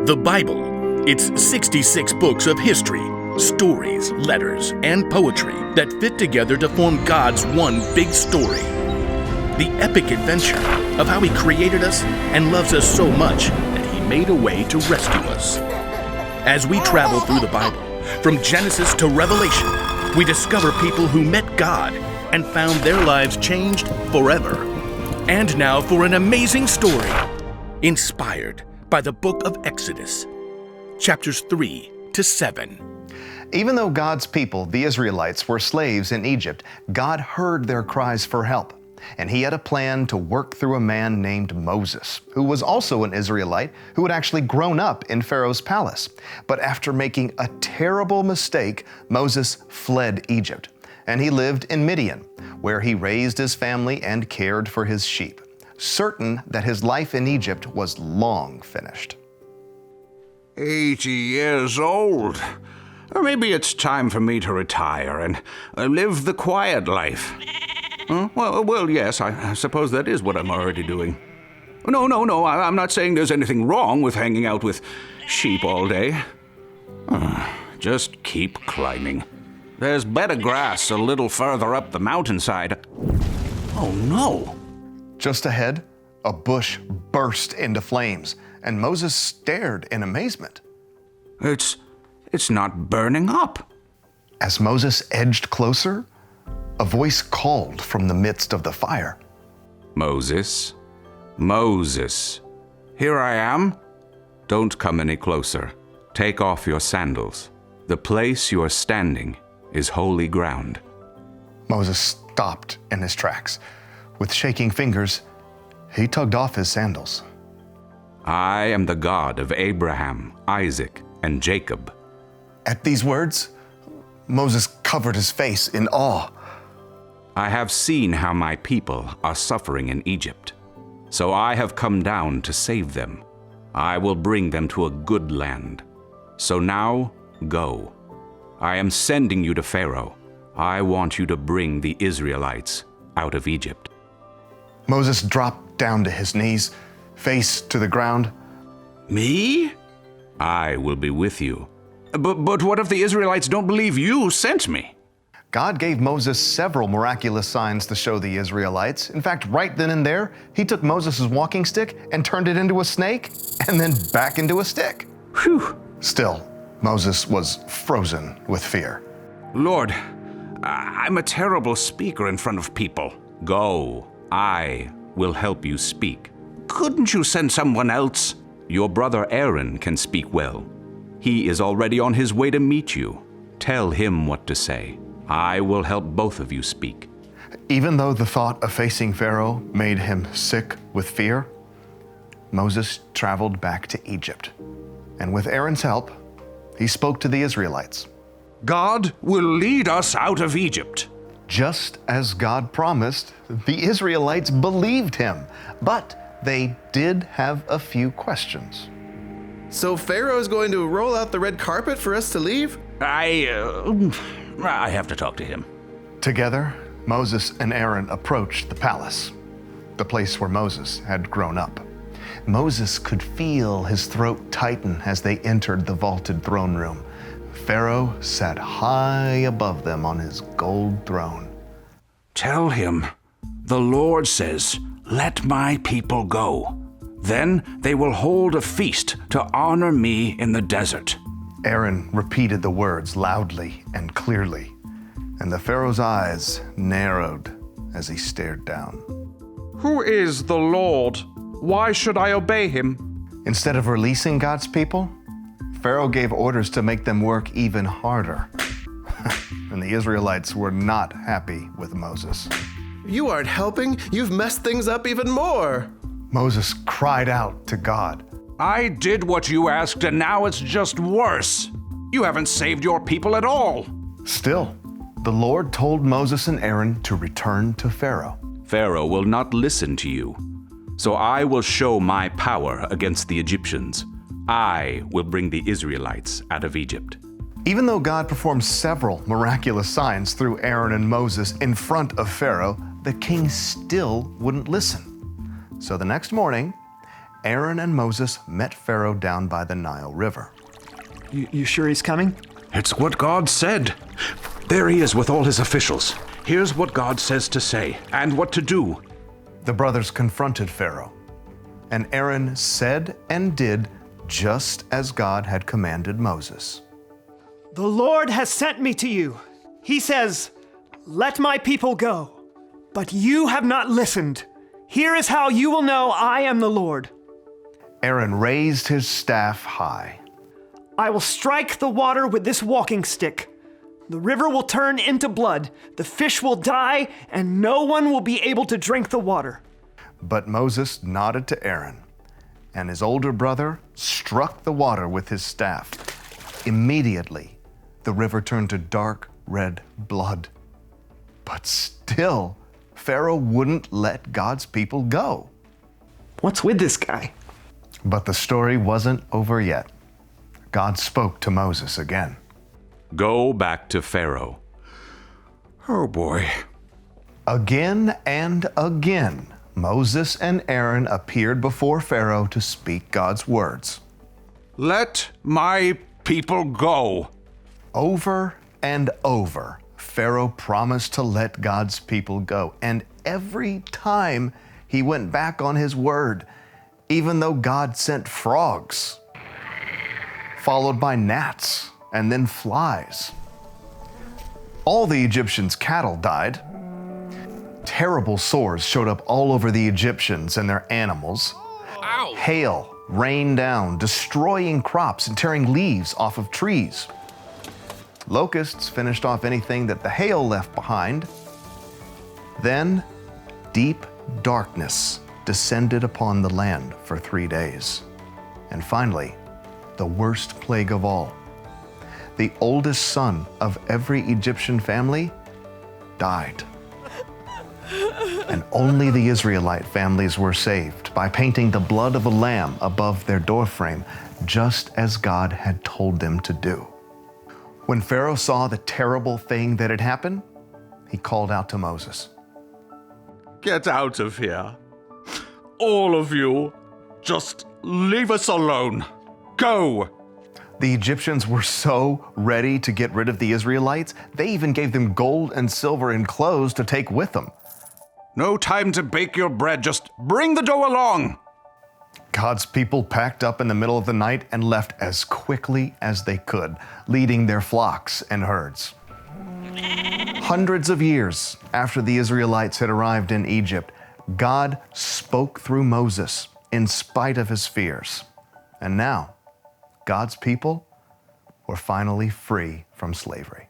The Bible. It's 66 books of history, stories, letters, and poetry that fit together to form God's one big story. The epic adventure of how He created us and loves us so much that He made a way to rescue us. As we travel through the Bible, from Genesis to Revelation, we discover people who met God and found their lives changed forever. And now for an amazing story, inspired by the book of Exodus, chapters 3 to 7. Even though God's people, the Israelites, were slaves in Egypt, God heard their cries for help. And He had a plan to work through a man named Moses, who was also an Israelite who had actually grown up in Pharaoh's palace. But after making a terrible mistake, Moses fled Egypt. And he lived in Midian, where he raised his family and cared for his sheep, certain that his life in Egypt was long finished. 80 years old. Or maybe it's time for me to retire and live the quiet life. Well, yes, I suppose that is what I'm already doing. No, I'm not saying there's anything wrong with hanging out with sheep all day. Just keep climbing. There's better grass a little further up the mountainside. Oh, no. Just ahead, a bush burst into flames, and Moses stared in amazement. It's not burning up. As Moses edged closer, a voice called from the midst of the fire. Moses, Moses, here I am. Don't come any closer. Take off your sandals. The place you are standing is holy ground. Moses stopped in his tracks. With shaking fingers, he tugged off his sandals. I am the God of Abraham, Isaac, and Jacob. At these words, Moses covered his face in awe. I have seen how my people are suffering in Egypt, so I have come down to save them. I will bring them to a good land. So now, go. I am sending you to Pharaoh. I want you to bring the Israelites out of Egypt. Moses dropped down to his knees, face to the ground. Me? I will be with you. But what if the Israelites don't believe you sent me? God gave Moses several miraculous signs to show the Israelites. In fact, right then and there, He took Moses' walking stick and turned it into a snake, and then back into a stick. Phew. Still, Moses was frozen with fear. Lord, I'm a terrible speaker in front of people. Go, I will help you speak. Couldn't you send someone else? Your brother Aaron can speak well. He is already on his way to meet you. Tell him what to say. I will help both of you speak. Even though the thought of facing Pharaoh made him sick with fear, Moses traveled back to Egypt. And with Aaron's help, he spoke to the Israelites. God will lead us out of Egypt. Just as God promised, the Israelites believed Him, but they did have a few questions. So Pharaoh's going to roll out the red carpet for us to leave? I have to talk to him. Together, Moses and Aaron approached the palace, the place where Moses had grown up. Moses could feel his throat tighten as they entered the vaulted throne room. Pharaoh sat high above them on his gold throne. Tell him, the Lord says, let my people go. Then they will hold a feast to honor me in the desert. Aaron repeated the words loudly and clearly, and the Pharaoh's eyes narrowed as he stared down. Who is the Lord? Why should I obey Him? Instead of releasing God's people, Pharaoh gave orders to make them work even harder. And the Israelites were not happy with Moses. You aren't helping. You've messed things up even more. Moses cried out to God. I did what you asked, and now it's just worse. You haven't saved your people at all. Still, the Lord told Moses and Aaron to return to Pharaoh. Pharaoh will not listen to you, so I will show my power against the Egyptians. I will bring the Israelites out of Egypt. Even though God performed several miraculous signs through Aaron and Moses in front of Pharaoh, the king still wouldn't listen. So the next morning, Aaron and Moses met Pharaoh down by the Nile River. You sure he's coming? It's what God said. There he is with all his officials. Here's what God says to say and what to do. The brothers confronted Pharaoh, and Aaron said and did just as God had commanded Moses. The Lord has sent me to you. He says, "Let my people go." But you have not listened. Here is how you will know I am the Lord. Aaron raised his staff high. I will strike the water with this walking stick. The river will turn into blood, the fish will die, and no one will be able to drink the water. But Moses nodded to Aaron, and his older brother struck the water with his staff. Immediately, the river turned to dark red blood. But still, Pharaoh wouldn't let God's people go. What's with this guy? But the story wasn't over yet. God spoke to Moses again. Go back to Pharaoh. Oh boy. Again and again, Moses and Aaron appeared before Pharaoh to speak God's words. Let my people go. Over and over, Pharaoh promised to let God's people go. And every time he went back on his word, even though God sent frogs, followed by gnats and then flies. All the Egyptians' cattle died. Terrible sores showed up all over the Egyptians and their animals. Ow! Hail rained down, destroying crops and tearing leaves off of trees. Locusts finished off anything that the hail left behind. Then, deep darkness descended upon the land for 3 days. And finally, the worst plague of all. The oldest son of every Egyptian family died. And only the Israelite families were saved by painting the blood of a lamb above their doorframe, just as God had told them to do. When Pharaoh saw the terrible thing that had happened, he called out to Moses. Get out of here. All of you. Just leave us alone. Go. The Egyptians were so ready to get rid of the Israelites, they even gave them gold and silver and clothes to take with them. No time to bake your bread. Just bring the dough along. God's people packed up in the middle of the night and left as quickly as they could, leading their flocks and herds. Hundreds of years after the Israelites had arrived in Egypt, God spoke through Moses in spite of his fears. And now, God's people were finally free from slavery.